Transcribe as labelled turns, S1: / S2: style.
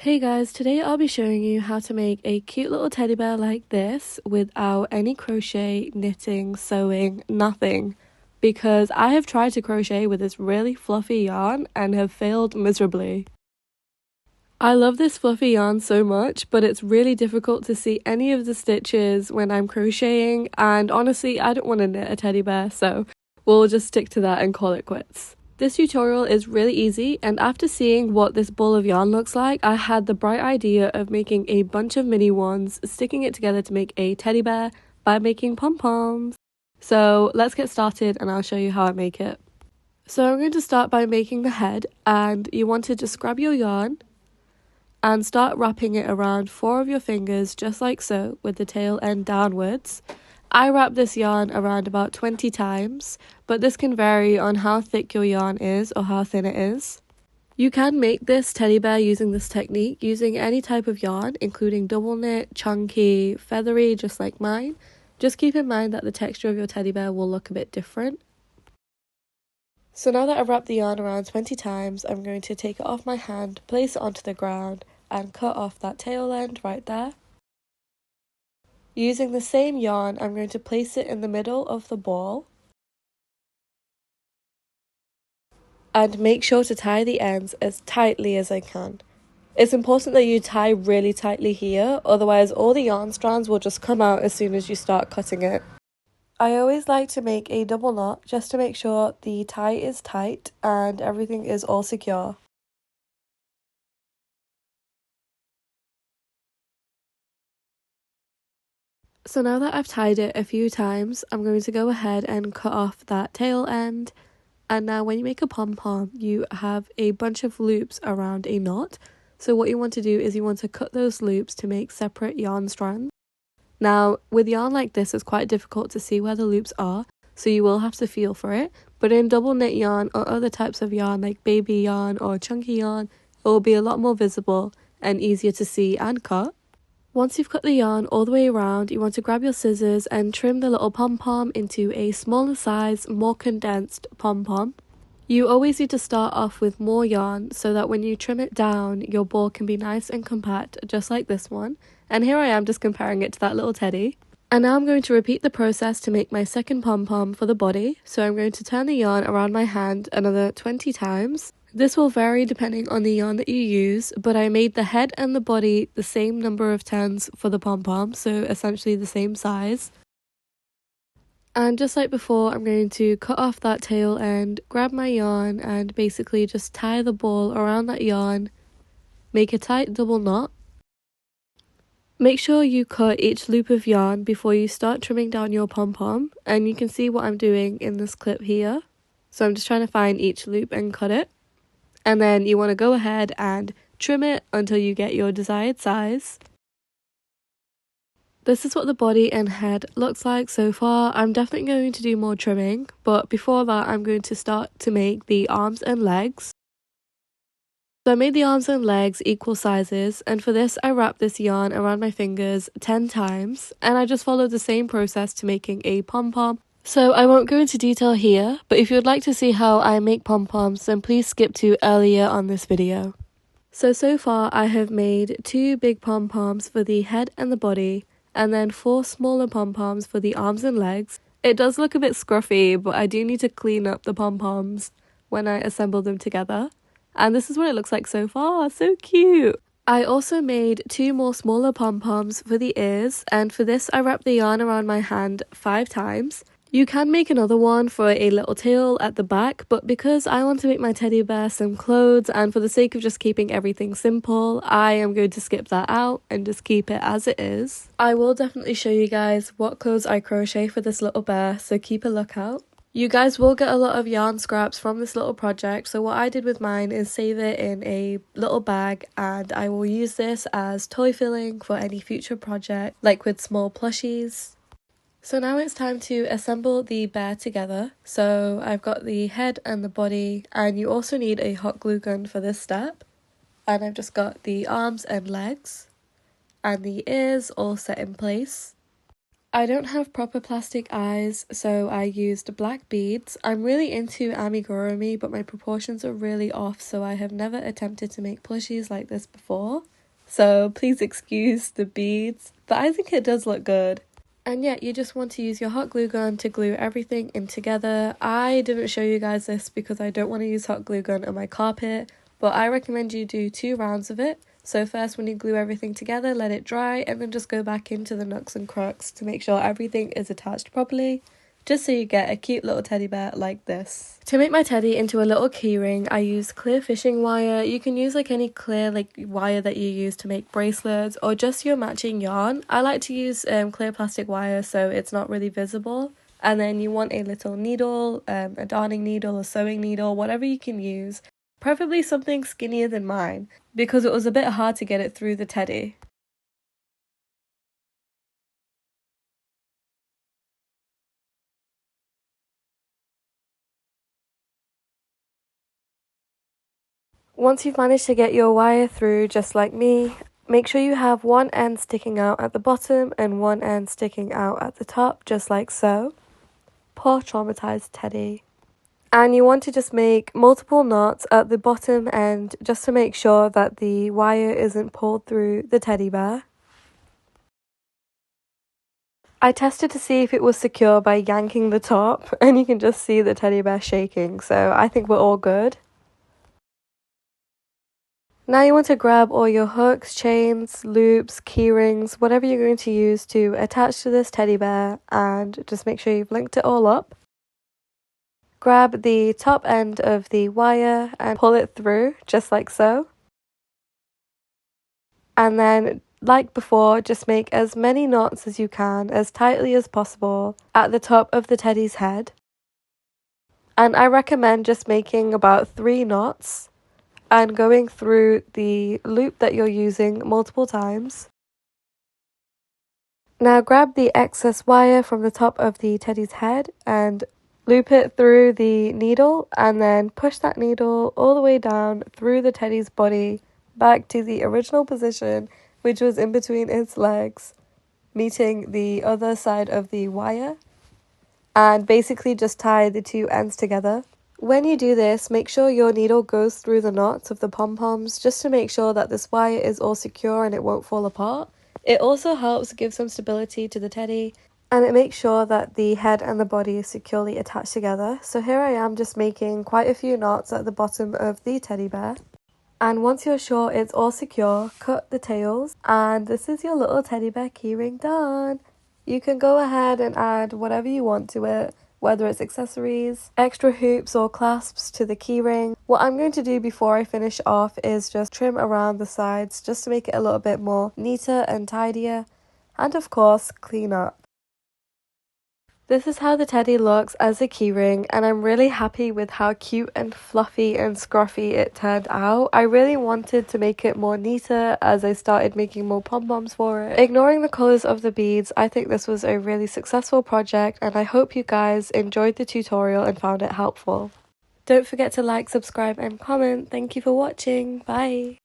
S1: Hey guys, today I'll be showing you how to make a cute little teddy bear like this without any crochet, knitting, sewing, nothing. Because I have tried to crochet with this really fluffy yarn and have failed miserably. I love this fluffy yarn so much, but it's really difficult to see any of the stitches when I'm crocheting, and honestly I don't want to knit a teddy bear, so we'll just stick to that and call it quits. This tutorial is really easy, and after seeing what this ball of yarn looks like, I had the bright idea of making a bunch of mini ones, sticking it together to make a teddy bear by making pom-poms. So let's get started and I'll show you how I make it. So I'm going to start by making the head, and you want to just grab your yarn and start wrapping it around 4 of your fingers just like so, with the tail end downwards. I wrap this yarn around about 20 times, but this can vary on how thick your yarn is or how thin it is. You can make this teddy bear using this technique using any type of yarn, including double knit, chunky, feathery, just like mine. Just keep in mind that the texture of your teddy bear will look a bit different. So now that I've wrapped the yarn around 20 times, I'm going to take it off my hand, place it onto the ground, and cut off that tail end right there. Using the same yarn, I'm going to place it in the middle of the ball and make sure to tie the ends as tightly as I can. It's important that you tie really tightly here, otherwise all the yarn strands will just come out as soon as you start cutting it. I always like to make a double knot just to make sure the tie is tight and everything is all secure. So now that I've tied it a few times, I'm going to go ahead and cut off that tail end. And now when you make a pom-pom, you have a bunch of loops around a knot. So what you want to do is you want to cut those loops to make separate yarn strands. Now, with yarn like this, it's quite difficult to see where the loops are, so you will have to feel for it. But in double knit yarn or other types of yarn like baby yarn or chunky yarn, it will be a lot more visible and easier to see and cut. Once you've cut the yarn all the way around, you want to grab your scissors and trim the little pom-pom into a smaller size, more condensed pom-pom. You always need to start off with more yarn so that when you trim it down, your ball can be nice and compact, just like this one. And here I am just comparing it to that little teddy. And now I'm going to repeat the process to make my second pom-pom for the body. So I'm going to turn the yarn around my hand another 20 times. This will vary depending on the yarn that you use, but I made the head and the body the same number of turns for the pom-pom, so essentially the same size. And just like before, I'm going to cut off that tail end, grab my yarn and basically just tie the ball around that yarn, make a tight double knot. Make sure you cut each loop of yarn before you start trimming down your pom-pom, and you can see what I'm doing in this clip here. So I'm just trying to find each loop and cut it. And then you want to go ahead and trim it until you get your desired size. This is what the body and head looks like so far. I'm definitely going to do more trimming, but before that I'm going to start to make the arms and legs. So I made the arms and legs equal sizes, and for this I wrapped this yarn around my fingers 10 times, and I just followed the same process to making a pom-pom. So I won't go into detail here, but if you would like to see how I make pom-poms, then please skip to earlier on this video. So far I have made 2 big pom-poms for the head and the body, and then 4 smaller pom-poms for the arms and legs. It does look a bit scruffy, but I do need to clean up the pom-poms when I assemble them together. And this is what it looks like so far, so cute! I also made 2 more smaller pom-poms for the ears, and for this I wrapped the yarn around my hand 5 times. You can make another one for a little tail at the back, but because I want to make my teddy bear some clothes and for the sake of just keeping everything simple, I am going to skip that out and just keep it as it is. I will definitely show you guys what clothes I crochet for this little bear, so keep a lookout. You guys will get a lot of yarn scraps from this little project, so what I did with mine is save it in a little bag, and I will use this as toy filling for any future project, like with small plushies. So now it's time to assemble the bear together. So I've got the head and the body, and you also need a hot glue gun for this step. And I've just got the arms and legs and the ears all set in place. I don't have proper plastic eyes, so I used black beads. I'm really into amigurumi, but my proportions are really off, so I have never attempted to make plushies like this before. So please excuse the beads, but I think it does look good. And yeah, you just want to use your hot glue gun to glue everything in together. I didn't show you guys this because I don't want to use hot glue gun on my carpet, but I recommend you do 2 rounds of it. So first when you glue everything together, let it dry, and then just go back into the nooks and crooks to make sure everything is attached properly, just so you get a cute little teddy bear like this. To make my teddy into a little keyring, I used clear fishing wire. You can use like any clear wire that you use to make bracelets, or just your matching yarn. I like to use clear plastic wire so it's not really visible. And then you want a little needle, a darning needle, a sewing needle, whatever you can use. Preferably something skinnier than mine, because it was a bit hard to get it through the teddy. Once you've managed to get your wire through just like me, make sure you have one end sticking out at the bottom and one end sticking out at the top, just like so. Poor traumatized teddy. And you want to just make multiple knots at the bottom end just to make sure that the wire isn't pulled through the teddy bear. I tested to see if it was secure by yanking the top, and you can just see the teddy bear shaking, so I think we're all good. Now you want to grab all your hooks, chains, loops, key rings, whatever you're going to use to attach to this teddy bear, and just make sure you've linked it all up. Grab the top end of the wire and pull it through, just like so. And then, like before, just make as many knots as you can, as tightly as possible, at the top of the teddy's head. And I recommend just making about 3 knots and going through the loop that you're using multiple times. Now grab the excess wire from the top of the teddy's head and loop it through the needle, and then push that needle all the way down through the teddy's body back to the original position, which was in between its legs, meeting the other side of the wire, and basically just tie the 2 ends together. When you do this, make sure your needle goes through the knots of the pom-poms just to make sure that this wire is all secure and it won't fall apart. It also helps give some stability to the teddy, and it makes sure that the head and the body is securely attached together. So here I am just making quite a few knots at the bottom of the teddy bear. And once you're sure it's all secure, cut the tails, and this is your little teddy bear keyring done. You can go ahead and add whatever you want to it, whether it's accessories, extra hoops or clasps to the keyring. What I'm going to do before I finish off is just trim around the sides just to make it a little bit more neater and tidier, and of course clean up. This is how the teddy looks as a keyring, and I'm really happy with how cute and fluffy and scruffy it turned out. I really wanted to make it more neater as I started making more pom-poms for it. Ignoring the colours of the beads, I think this was a really successful project, and I hope you guys enjoyed the tutorial and found it helpful. Don't forget to like, subscribe and comment. Thank you for watching. Bye!